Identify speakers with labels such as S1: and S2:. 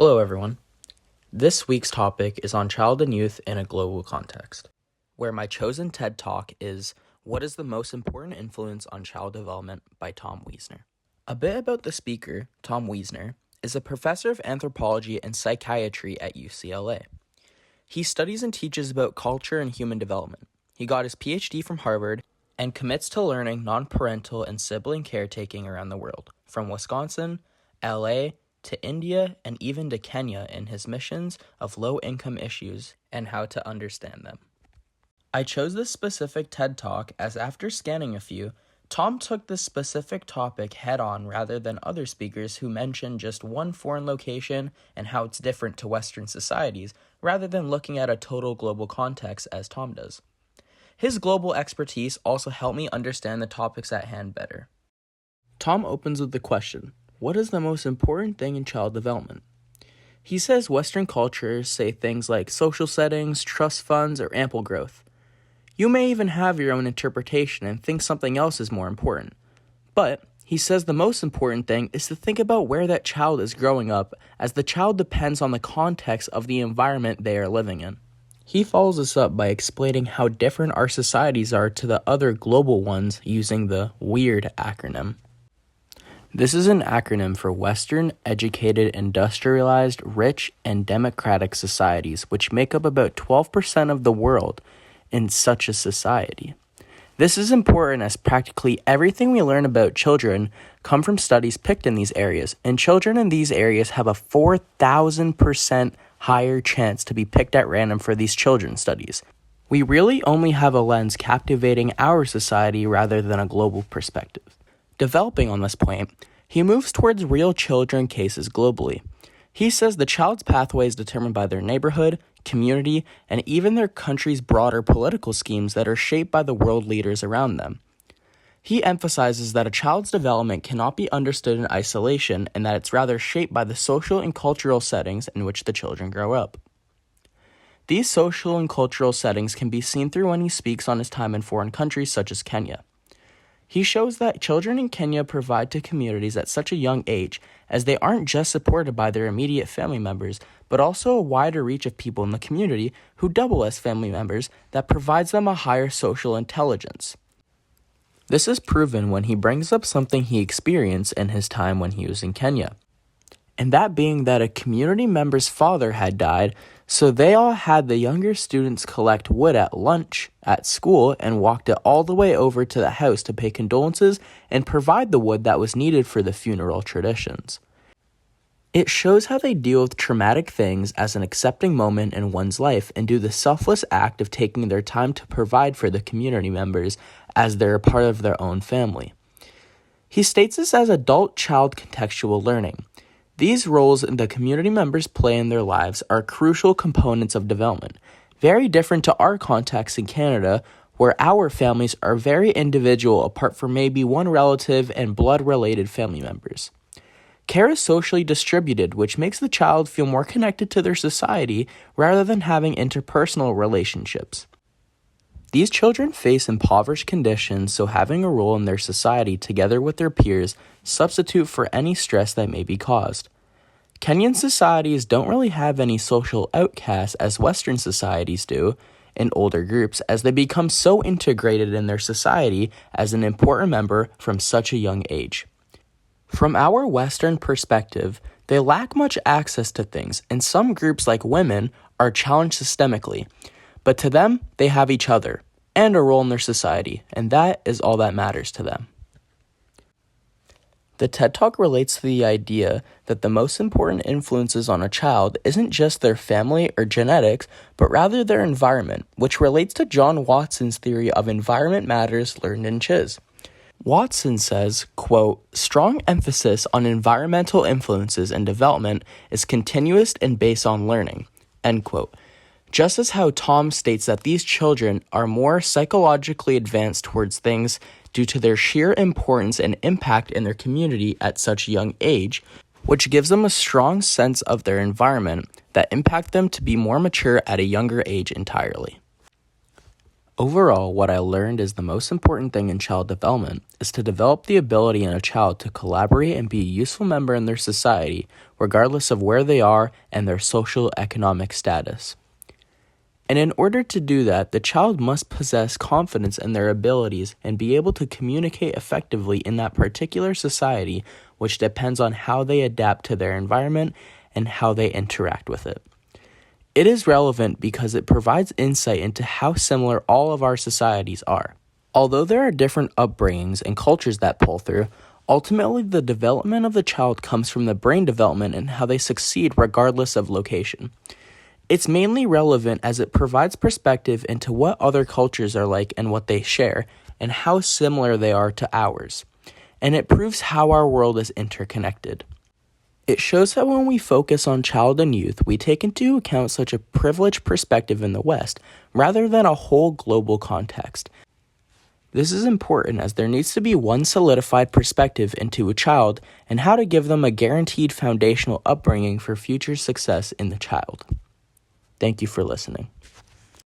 S1: Hello everyone. This week's topic is on child and youth in a global context, where my chosen TED Talk is What is the Most Important Influence on Child Development by Tom Wiesner. A bit about the speaker, Tom Wiesner, is a professor of anthropology and psychiatry at UCLA. He studies and teaches about culture and human development. He got his PhD from Harvard and commits to learning non-parental and sibling caretaking around the world, from Wisconsin, LA, to India, and even to Kenya in his missions of low-income issues and how to understand them. I chose this specific TED Talk as after scanning a few, Tom took this specific topic head-on rather than other speakers who mentioned just one foreign location and how it's different to Western societies, rather than looking at a total global context as Tom does. His global expertise also helped me understand the topics at hand better. Tom opens with the question, what is the most important thing in child development? He says Western cultures say things like social settings, trust funds, or ample growth. You may even have your own interpretation and think something else is more important. But he says the most important thing is to think about where that child is growing up, as the child depends on the context of the environment they are living in. He follows this up by explaining how different our societies are to the other global ones using the WEIRD acronym. This is an acronym for Western, Educated, Industrialized, Rich, and Democratic Societies, which make up about 12% of the world in such a society. This is important as practically everything we learn about children come from studies picked in these areas, and children in these areas have a 4,000% higher chance to be picked at random for these children's studies. We really only have a lens captivating our society rather than a global perspective. Developing on this point, he moves towards real children cases globally. He says the child's pathway is determined by their neighborhood, community, and even their country's broader political schemes that are shaped by the world leaders around them. He emphasizes that a child's development cannot be understood in isolation and that it's rather shaped by the social and cultural settings in which the children grow up. These social and cultural settings can be seen through when he speaks on his time in foreign countries such as Kenya. He shows that children in Kenya provide to communities at such a young age, as they aren't just supported by their immediate family members, but also a wider reach of people in the community who double as family members that provides them a higher social intelligence. This is proven when he brings up something he experienced in his time when he was in Kenya, and that being that a community member's father had died, so they all had the younger students collect wood at lunch at school and walked it all the way over to the house to pay condolences and provide the wood that was needed for the funeral traditions. It shows how they deal with traumatic things as an accepting moment in one's life and do the selfless act of taking their time to provide for the community members as they're a part of their own family. He states this as adult-child contextual learning. These roles the community members play in their lives are crucial components of development, very different to our context in Canada, where our families are very individual apart from maybe one relative and blood-related family members. Care is socially distributed, which makes the child feel more connected to their society rather than having interpersonal relationships. These children face impoverished conditions, so having a role in their society together with their peers substitute for any stress that may be caused. Kenyan societies don't really have any social outcasts as Western societies do in older groups, as they become so integrated in their society as an important member from such a young age. From our Western perspective, they lack much access to things, and some groups like women are challenged systemically. But to them, they have each other and a role in their society, and that is all that matters to them. The TED Talk relates to the idea that the most important influences on a child isn't just their family or genetics, but rather their environment, which relates to John Watson's theory of environment matters learned in CHYS. Watson says, quote, strong emphasis on environmental influences and development is continuous and based on learning, end quote. Just as how Tom states that these children are more psychologically advanced towards things due to their sheer importance and impact in their community at such a young age, which gives them a strong sense of their environment that impact them to be more mature at a younger age entirely. Overall, what I learned is the most important thing in child development is to develop the ability in a child to collaborate and be a useful member in their society regardless of where they are and their social economic status. And in order to do that, the child must possess confidence in their abilities and be able to communicate effectively in that particular society, which depends on how they adapt to their environment and how they interact with it. It is relevant because it provides insight into how similar all of our societies are. Although there are different upbringings and cultures that pull through, ultimately the development of the child comes from the brain development and how they succeed regardless of location. It's mainly relevant as it provides perspective into what other cultures are like and what they share, and how similar they are to ours. And it proves how our world is interconnected. It shows that when we focus on child and youth, we take into account such a privileged perspective in the West, rather than a whole global context. This is important as there needs to be one solidified perspective into a child and how to give them a guaranteed foundational upbringing for future success in the child. Thank you for listening.